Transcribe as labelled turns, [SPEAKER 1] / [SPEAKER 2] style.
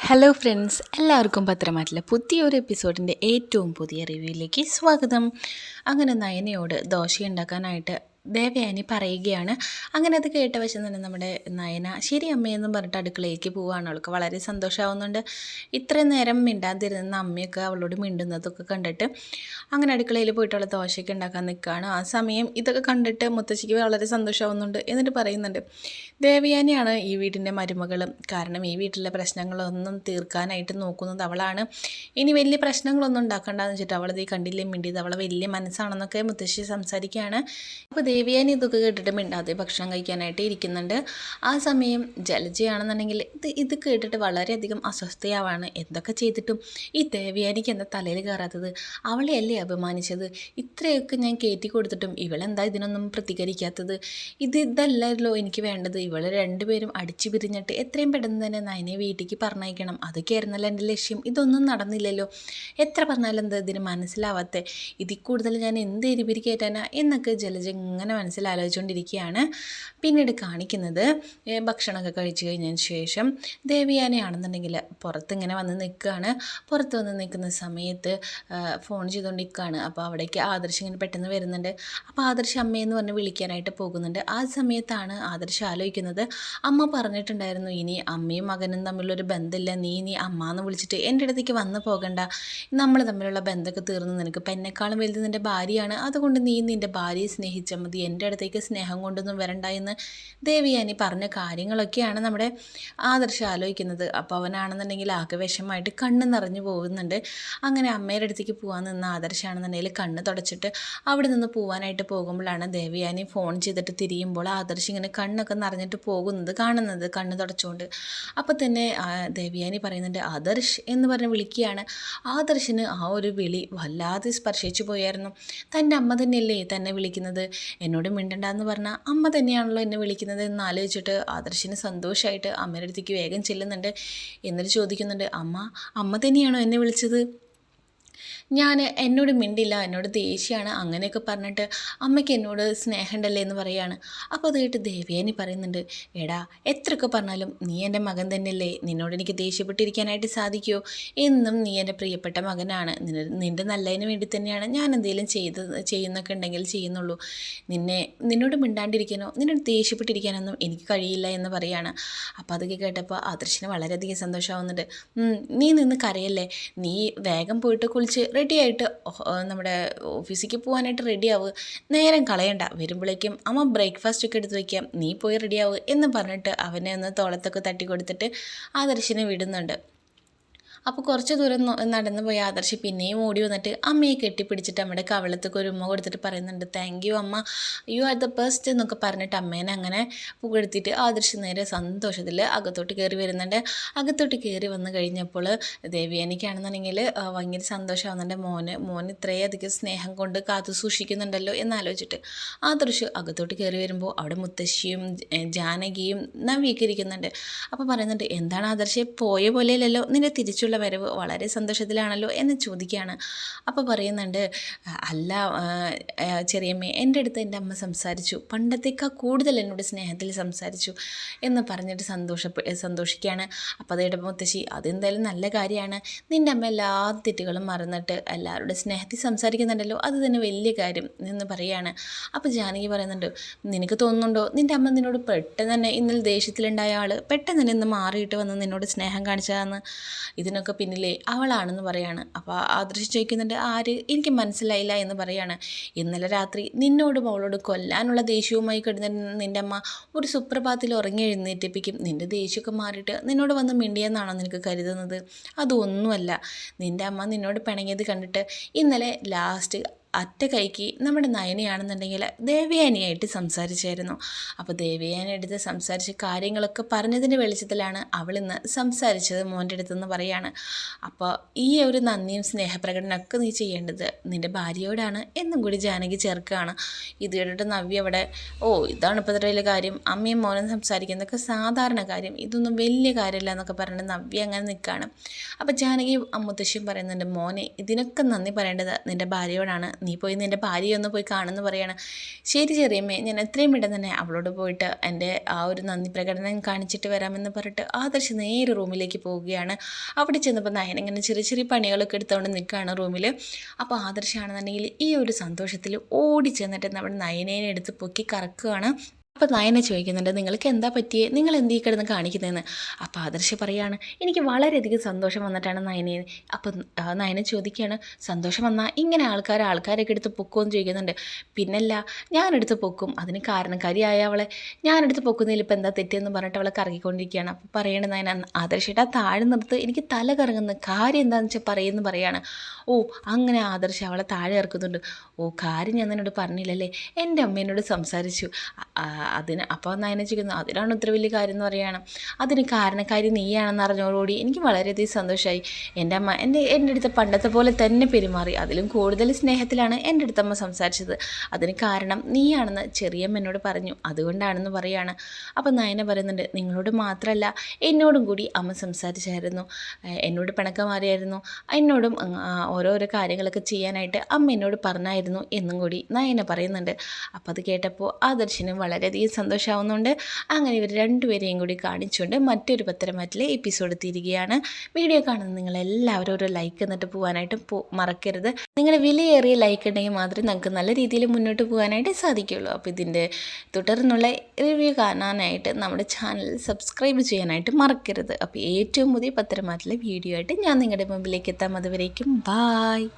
[SPEAKER 1] Hello friends, എല്ലാവർക്കും പത്രമാറ്റിലെ പുതിയൊരു എപ്പിസോഡിൻ്റെ ഏറ്റവും പുതിയ റിവ്യൂയിലേക്ക് സ്വാഗതം. അങ്ങനെ നയനയോട് ദോശ ഉണ്ടാക്കാനായിട്ട് ദേവയാനി പറയുകയാണ്. അങ്ങനെ അത് കേട്ട വശം തന്നെ നമ്മുടെ നയന ശരി അമ്മയെന്നും പറഞ്ഞിട്ട് അടുക്കളയിലേക്ക് പോവുകയാണ്. അവൾക്ക് വളരെ സന്തോഷമാവുന്നുണ്ട്. ഇത്രയും നേരം മിണ്ടാതിരുന്ന അമ്മയൊക്കെ അവളോട് മിണ്ടുന്നതൊക്കെ കണ്ടിട്ട് അങ്ങനെ അടുക്കളയിൽ പോയിട്ടുള്ള ദോശയൊക്കെ ഉണ്ടാക്കാൻ നിൽക്കുകയാണ്. ആ സമയം ഇതൊക്കെ കണ്ടിട്ട് മുത്തശ്ശിക്ക് വളരെ സന്തോഷമാവുന്നുണ്ട്. എന്നിട്ട് പറയുന്നുണ്ട്, ദേവയാനിയാണ് ഈ വീടിൻ്റെ മരുമകളും, കാരണം ഈ വീട്ടിലെ പ്രശ്നങ്ങളൊന്നും തീർക്കാനായിട്ട് നോക്കുന്നത് അവളാണ്. ഇനി വലിയ പ്രശ്നങ്ങളൊന്നും ഉണ്ടാക്കണ്ടെന്ന് വെച്ചിട്ട് അവളത് കണ്ടില്ലേ മിണ്ടിയത് അവളെ വലിയ മനസ്സാണെന്നൊക്കെ മുത്തശ്ശി സംസാരിക്കുകയാണ്. അപ്പോൾ ദേവയാനി ഇതൊക്കെ കേട്ടിട്ട് മിണ്ടാതെ ഭക്ഷണം കഴിക്കാനായിട്ട് ഇരിക്കുന്നുണ്ട്. ആ സമയം ജലജയാണെന്നുണ്ടെങ്കിൽ ഇത് കേട്ടിട്ട് വളരെയധികം അസ്വസ്ഥയാവാണ്. എന്തൊക്കെ ചെയ്തിട്ടും ഈ ദേവയാനിക്ക് എന്താ തലയിൽ കയറാത്തത്? അവളെയല്ലേ അപമാനിച്ചത്? ഇത്രയൊക്കെ ഞാൻ കയറ്റി കൊടുത്തിട്ടും ഇവളെന്താ ഇതിനൊന്നും പ്രതികരിക്കാത്തത്? ഇതല്ലല്ലോ എനിക്ക് വേണ്ടത്. ഇവളെ രണ്ടുപേരും അടിച്ചു പിരിഞ്ഞിട്ട് എത്രയും പെട്ടെന്ന് തന്നെ നയനെ വീട്ടിലേക്ക് പറഞ്ഞയക്കണം. അതൊക്കെയായിരുന്നല്ലോ എൻ്റെ ലക്ഷ്യം. ഇതൊന്നും നടന്നില്ലല്ലോ. എത്ര പറഞ്ഞാലും എന്താ ഇതിന് മനസ്സിലാവാത്തത്? ഇതിൽ കൂടുതൽ ഞാൻ എന്ത് എരിപിരി കയറ്റാനാ എന്നൊക്കെ ജലജ ഇങ്ങനെ മനസ്സിലാലോചിച്ചുകൊണ്ടിരിക്കുകയാണ്. പിന്നീട് കാണിക്കുന്നത് ഭക്ഷണമൊക്കെ കഴിച്ചു കഴിഞ്ഞതിന് ശേഷം ദേവയാനിയാണെന്നുണ്ടെങ്കിൽ പുറത്തിങ്ങനെ വന്ന് നിൽക്കുകയാണ്. പുറത്ത് വന്ന് നിൽക്കുന്ന സമയത്ത് ഫോൺ ചെയ്തുകൊണ്ടിരിക്കുകയാണ്. അപ്പോൾ അവിടേക്ക് ആദർശ് ഇങ്ങനെ പെട്ടെന്ന് വരുന്നുണ്ട്. അപ്പോൾ ആദർശ് അമ്മയെന്ന് പറഞ്ഞ് വിളിക്കാനായിട്ട് പോകുന്നുണ്ട്. ആ സമയത്താണ് ആദർശ് ആലോചിക്കുന്നത്, അമ്മ പറഞ്ഞിട്ടുണ്ടായിരുന്നു ഇനി അമ്മയും മകനും തമ്മിലൊരു ബന്ധമില്ല, നീ അമ്മ എന്ന് വിളിച്ചിട്ട് എൻ്റെ അടുത്തേക്ക് വന്ന് പോകണ്ട, നമ്മൾ തമ്മിലുള്ള ബന്ധമൊക്കെ തീർന്നു, നിനക്ക് ഇപ്പം എന്നെക്കാളും വലുത് നിൻ്റെ ഭാര്യയാണ്, അതുകൊണ്ട് നീ നിൻ്റെ ഭാര്യയെ സ്നേഹിച്ചാൽ മതി, എൻ്റെ അടുത്തേക്ക് സ്നേഹം കൊണ്ടൊന്നും വരണ്ട എന്ന് ദേവയാനി പറഞ്ഞ കാര്യങ്ങളൊക്കെയാണ് നമ്മുടെ ആദർശ് ആലോചിക്കുന്നത്. അപ്പോൾ അവനാണെന്നുണ്ടെങ്കിൽ ആകെ വിഷമമായിട്ട് കണ്ണ് നിറഞ്ഞു പോകുന്നുണ്ട്. അങ്ങനെ അമ്മയുടെ അടുത്തേക്ക് പോകാൻ നിന്ന ആദർശാണെന്നുണ്ടെങ്കിൽ കണ്ണ് തുടച്ചിട്ട് അവിടെ നിന്ന് പോകാനായിട്ട് പോകുമ്പോഴാണ് ദേവയാനി ഫോൺ ചെയ്തിട്ട് തിരിയുമ്പോൾ ആദർശ് ഇങ്ങനെ കണ്ണൊക്കെ നിറഞ്ഞിട്ട് പോകുന്നത് കാണുന്നത്, കണ്ണ് തുടച്ചുകൊണ്ട്. അപ്പോൾ തന്നെ ദേവയാനി പറയുന്നുണ്ട്, ആദർശ് എന്ന് പറഞ്ഞ് വിളിക്കുകയാണ്. ആദർശിന് ആ ഒരു വിളി വല്ലാതെ സ്പർശിച്ചു പോയായിരുന്നു. തൻ്റെ അമ്മ തന്നെയല്ലേ തന്നെ വിളിക്കുന്നത്, എന്നോട് മിണ്ടണ്ടെന്ന് പറഞ്ഞാൽ അമ്മ തന്നെയാണല്ലോ എന്നെ വിളിക്കുന്നത് എന്ന് ആലോചിച്ചിട്ട് ആദർശിന് സന്തോഷമായിട്ട് അമ്മയുടെ അടുത്തേക്ക് വേഗം ചെല്ലുന്നുണ്ട്. എന്നിട്ട് ചോദിക്കുന്നുണ്ട്, അമ്മ തന്നെയാണോ എന്നെ വിളിച്ചത്? എന്നോട് മിണ്ടില്ല, എന്നോട് ദേഷ്യമാണ്, അങ്ങനെയൊക്കെ പറഞ്ഞിട്ട് അമ്മയ്ക്ക് എന്നോട് സ്നേഹമുണ്ടല്ലേ എന്ന് പറയുകയാണ്. അപ്പോൾ അത് കേട്ട് ദേവയാനി പറയുന്നുണ്ട്, എടാ എത്രയൊക്കെ പറഞ്ഞാലും നീ എൻ്റെ മകൻ തന്നെയല്ലേ, നിന്നോട് എനിക്ക് ദേഷ്യപ്പെട്ടിരിക്കാനായിട്ട് സാധിക്കുമോ? എന്നും നീ എൻ്റെ പ്രിയപ്പെട്ട മകനാണ്, നിൻ്റെ നല്ലതിന് വേണ്ടി തന്നെയാണ് ഞാൻ എന്തെങ്കിലും ചെയ്യുന്നൊക്കെ ഉണ്ടെങ്കിൽ ചെയ്യുന്നുള്ളൂ. നിന്നോട് മിണ്ടാണ്ടിരിക്കാനോ നിന്നോട് ദേഷ്യപ്പെട്ടിരിക്കാനൊന്നും എനിക്ക് കഴിയില്ല എന്ന് പറയുകയാണ്. അപ്പോൾ അതൊക്കെ കേട്ടപ്പോൾ ആദർശിന് വളരെയധികം സന്തോഷമാവുന്നുണ്ട്. നീ നിന്ന് കരയല്ലേ, നീ വേഗം പോയിട്ട് കുളിച്ച് റെഡിയായിട്ട് നമ്മുടെ ഓഫീസിലേക്ക് പോകാനായിട്ട് റെഡിയാവുക, നേരം കളയണ്ട, വരുമ്പോഴേക്കും അമ്മ ബ്രേക്ക്ഫാസ്റ്റ് ഒക്കെ എടുത്ത് വയ്ക്കാം, നീ പോയി റെഡിയാവുക എന്ന് പറഞ്ഞിട്ട് അവനെ ഒന്ന് തോളത്തൊക്കെ തട്ടി കൊടുത്തിട്ട് ആദർശിനെ വിടുന്നുണ്ട്. അപ്പോൾ കുറച്ച് ദൂരം നടന്നു പോയി ആദർശ് പിന്നെയും ഓടി വന്നിട്ട് അമ്മയെ കെട്ടിപ്പിടിച്ചിട്ട് അമ്മയുടെ കവളത്തൊക്കെ ഒരു ഉമ്മ കൊടുത്തിട്ട് പറയുന്നുണ്ട്, താങ്ക് യു അമ്മ, യു ആർ ദ ബെസ്റ്റ് എന്നൊക്കെ പറഞ്ഞിട്ട് അമ്മേനെ അങ്ങനെ പുകഴ്ത്തിയിട്ട് ആദർശ് നേരെ സന്തോഷത്തിൽ അകത്തോട്ട് കയറി വരുന്നുണ്ട്. അകത്തോട്ട് കയറി വന്നു കഴിഞ്ഞപ്പോൾ ദേവയാനിക്കാണെന്നുണ്ടെങ്കിൽ ഭയങ്കര സന്തോഷമാവുന്നുണ്ട്. മോൻ ഇത്രയധികം സ്നേഹം കൊണ്ട് കാത്തു സൂക്ഷിക്കുന്നുണ്ടല്ലോ എന്നാലോചിച്ചിട്ട്. ആദർശ് അകത്തോട്ട് കയറി വരുമ്പോൾ അവിടെ മുത്തശ്ശിയും ജാനകിയും നവീകരിക്കുന്നുണ്ട്. അപ്പോൾ പറയുന്നുണ്ട്, എന്താണ് ആദർശ്, പോയ പോലെയല്ലല്ലോ, നിന്റെ തിരിച്ചുള്ള വരവ്, വളരെ സന്തോഷത്തിലാണല്ലോ എന്ന് ചോദിക്കുകയാണ്. അപ്പോൾ പറയുന്നുണ്ട്, അല്ല ചെറിയമ്മേ, എൻ്റെ അടുത്ത് എൻ്റെ അമ്മ സംസാരിച്ചു, പണ്ടത്തേക്കാൾ കൂടുതൽ എന്നോട് സ്നേഹത്തിൽ സംസാരിച്ചു എന്ന് പറഞ്ഞിട്ട് സന്തോഷിക്കുകയാണ്. അപ്പോൾ അതേടെ മുത്തശ്ശി, അതെന്തായാലും നല്ല കാര്യമാണ്, നിൻ്റെ അമ്മ എല്ലാ തെറ്റുകളും മറന്നിട്ട് എല്ലാവരുടെ സ്നേഹത്തിൽ സംസാരിക്കുന്നുണ്ടല്ലോ, അത് തന്നെ വലിയ കാര്യം എന്ന് പറയുകയാണ്. അപ്പോൾ ജാനകി പറയുന്നുണ്ട്, നിനക്ക് തോന്നുന്നുണ്ടോ നിൻ്റെ അമ്മ നിന്നോട് പെട്ടെന്ന് തന്നെ ഇന്നലെ ദേഷ്യത്തിലുണ്ടായ ആൾ പെട്ടെന്ന് തന്നെ ഇന്ന് മാറിയിട്ട് വന്ന് നിന്നോട് സ്നേഹം കാണിച്ചതാണെന്ന്? ഇതിനൊക്കെ പിന്നിലെ അവളാണെന്ന് പറയാണ്. അപ്പോൾ ആദർശ് ചോദിക്കുന്നുണ്ട്, ആര്, എനിക്ക് മനസ്സിലായില്ല എന്ന് പറയാണ്. ഇന്നലെ രാത്രി നിന്നോടും അവളോട് കൊല്ലാനുള്ള ദേഷ്യവുമായി കിടന്ന നിൻ്റെ അമ്മ ഒരു സുപ്രഭാതത്തിൽ ഉറങ്ങി എഴുന്നേറ്റിപ്പിക്കും നിൻ്റെ ദേഷ്യമൊക്കെ മാറിയിട്ട് നിന്നോട് വന്ന് മിണ്ടിയെന്നാണോ നിനക്ക് കരുതുന്നത്? അതൊന്നുമല്ല, നിൻ്റെ അമ്മ നിന്നോട് പിണങ്ങിയത് കണ്ടിട്ട് ഇന്നലെ ലാസ്റ്റ് അറ്റ കൈക്ക് നമ്മുടെ നയനയാണെന്നുണ്ടെങ്കിൽ ദേവയാനിയായിട്ട് സംസാരിച്ചായിരുന്നു. അപ്പോൾ ദേവയാനി അടുത്ത് സംസാരിച്ച കാര്യങ്ങളൊക്കെ പറഞ്ഞതിൻ്റെ വെളിച്ചത്തിലാണ് അവളിന്ന് സംസാരിച്ചത് മോൻ്റെ അടുത്തെന്ന് പറയാണ്. അപ്പോൾ ഈ ഒരു നന്ദിയും സ്നേഹപ്രകടനമൊക്കെ നീ ചെയ്യേണ്ടത് നിൻ്റെ ഭാര്യയോടാണ് എന്നും കൂടി ജാനകി ചേർക്കുകയാണ്. ഇത് കേട്ടിട്ട് നവ്യ അവിടെ, ഇതാണ് ഇപ്പോൾ വലിയ കാര്യം, അമ്മയും മോനും സംസാരിക്കുന്നതൊക്കെ സാധാരണ കാര്യം, ഇതൊന്നും വലിയ കാര്യമില്ല എന്നൊക്കെ പറഞ്ഞിട്ട് നവ്യ അങ്ങനെ നിൽക്കുകയാണ്. അപ്പോൾ ജാനകി മുത്തശ്ശിയും പറയുന്നുണ്ട്, മോനെ ഇതിനൊക്കെ നന്ദി പറയേണ്ടത് നിൻ്റെ ഭാര്യയോടാണ്, നീ പോയി നിൻ്റെ ഭാര്യയെ ഒന്ന് പോയി കാണുമെന്ന് പറയാണ്. ശരി ചെറിയമ്മേ, ഞാൻ എത്രയും പെട്ടെന്ന് തന്നെ അവളോട് പോയിട്ട് എൻ്റെ ആ ഒരു നന്ദി പ്രകടനം കാണിച്ചിട്ട് വരാമെന്ന് പറഞ്ഞിട്ട് ആദർശ് നേരെ റൂമിലേക്ക് പോവുകയാണ്. അവിടെ ചെന്നപ്പോൾ നയന ഇങ്ങനെ ചെറിയ ചെറിയ പണികളൊക്കെ എടുത്തുകൊണ്ട് നിൽക്കുകയാണ് റൂമിൽ. അപ്പോൾ ആദർശാണെന്നുണ്ടെങ്കിൽ ഈ ഒരു സന്തോഷത്തിൽ ഓടി ചെന്നിട്ട് നമ്മുടെ നയനേനെ എടുത്ത് പൊക്കി കറക്കുകയാണ്. അപ്പോൾ നയന ചോദിക്കുന്നുണ്ട്, നിങ്ങൾക്ക് എന്താ പറ്റിയേ, നിങ്ങൾ എന്ത് ഈ കിടന്ന് കാണിക്കുന്നതെന്ന്. അപ്പോൾ ആദർശ് പറയാണ്, എനിക്ക് വളരെയധികം സന്തോഷം വന്നിട്ടാണ് നയനെ. അപ്പം നയന ചോദിക്കുകയാണ്, സന്തോഷം വന്നാൽ ഇങ്ങനെ ആൾക്കാരൊക്കെ എടുത്ത് പൊക്കുമെന്ന് ചോദിക്കുന്നുണ്ട്. പിന്നല്ല, ഞാനെടുത്ത് പൊക്കും, അതിന് കാരണക്കാരിയായ അവളെ ഞാനെടുത്ത് പൊക്കുന്നതിൽ ഇപ്പം എന്താ തെറ്റെന്ന് പറഞ്ഞിട്ട് അവളെ കറങ്ങിക്കൊണ്ടിരിക്കുകയാണ്. അപ്പോൾ പറയണത് നയന, ആദർശേട്ടാ താഴെ നിർത്ത്, എനിക്ക് തല കറങ്ങുന്ന കാര്യം എന്താണെന്ന് വെച്ചാൽ പറയുമെന്ന് പറയാണ്. ഓ അങ്ങനെ ആദർശ് അവളെ താഴെ ഇറക്കുന്നുണ്ട്. ഓ കാര്യം ഞാൻ എന്നോട് പറഞ്ഞില്ലല്ലേ, എൻ്റെ അമ്മേനോട് സംസാരിച്ചു. അതിന് അപ്പോൾ നയന ചോദിക്കുന്നു, അതിനാണ് ഇത്ര വലിയ കാര്യം എന്ന് പറയുകയാണ്. അതിന് കാരണക്കാരി നീയാണെന്ന് അറിഞ്ഞോടുകൂടി എനിക്ക് വളരെയധികം സന്തോഷമായി. എൻ്റെ അമ്മ എൻ്റെ അടുത്ത് പണ്ടത്തെ പോലെ തന്നെ പെരുമാറി, അതിലും കൂടുതൽ സ്നേഹത്തിലാണ് എൻ്റെ അടുത്തമ്മ സംസാരിച്ചത്. അതിന് കാരണം നീയാണെന്ന് ചെറിയമ്മ എന്നോട് പറഞ്ഞു, അതുകൊണ്ടാണെന്ന് പറയുകയാണ്. അപ്പോൾ നയന പറയുന്നുണ്ട്, നിങ്ങളോട് മാത്രമല്ല എന്നോടും കൂടി അമ്മ സംസാരിച്ചായിരുന്നു, എന്നോട് പിണക്കമാറിയായിരുന്നു, എന്നോടും ഓരോരോ കാര്യങ്ങളൊക്കെ ചെയ്യാനായിട്ട് അമ്മ എന്നോട് പറഞ്ഞായിരുന്നു എന്നും കൂടി നയന പറയുന്നുണ്ട്. അപ്പോൾ അത് കേട്ടപ്പോൾ ആദർശിന് വളരെയധികം സന്തോഷമാവുന്നുണ്ട്. അങ്ങനെ ഇവർ രണ്ടുപേരെയും കൂടി കാണിച്ചുകൊണ്ട് മറ്റൊരു പത്തരമാറ്റിലെ എപ്പിസോഡ് തീരുകയാണ്. വീഡിയോ കാണുന്ന നിങ്ങളെല്ലാവരും ഒരു ലൈക്ക് എന്നിട്ട് പോകാനായിട്ട് മറക്കരുത്. നിങ്ങളുടെ വിലയേറിയ ലൈക്ക് ഉണ്ടെങ്കിൽ മാത്രമേ നമുക്ക് നല്ല രീതിയിൽ മുന്നോട്ട് പോകാനായിട്ട് സാധിക്കുകയുള്ളൂ. അപ്പോൾ ഇതിൻ്റെ തുടർന്നുള്ള റിവ്യൂ കാണാനായിട്ട് നമ്മുടെ ചാനൽ സബ്സ്ക്രൈബ് ചെയ്യാനായിട്ട് മറക്കരുത്. അപ്പോൾ ഏറ്റവും പുതിയ പത്തരമാറ്റിലെ വീഡിയോ ആയിട്ട് ഞാൻ നിങ്ങളുടെ മുമ്പിലേക്ക് എത്താം. അതുവരേക്കും ബായ്.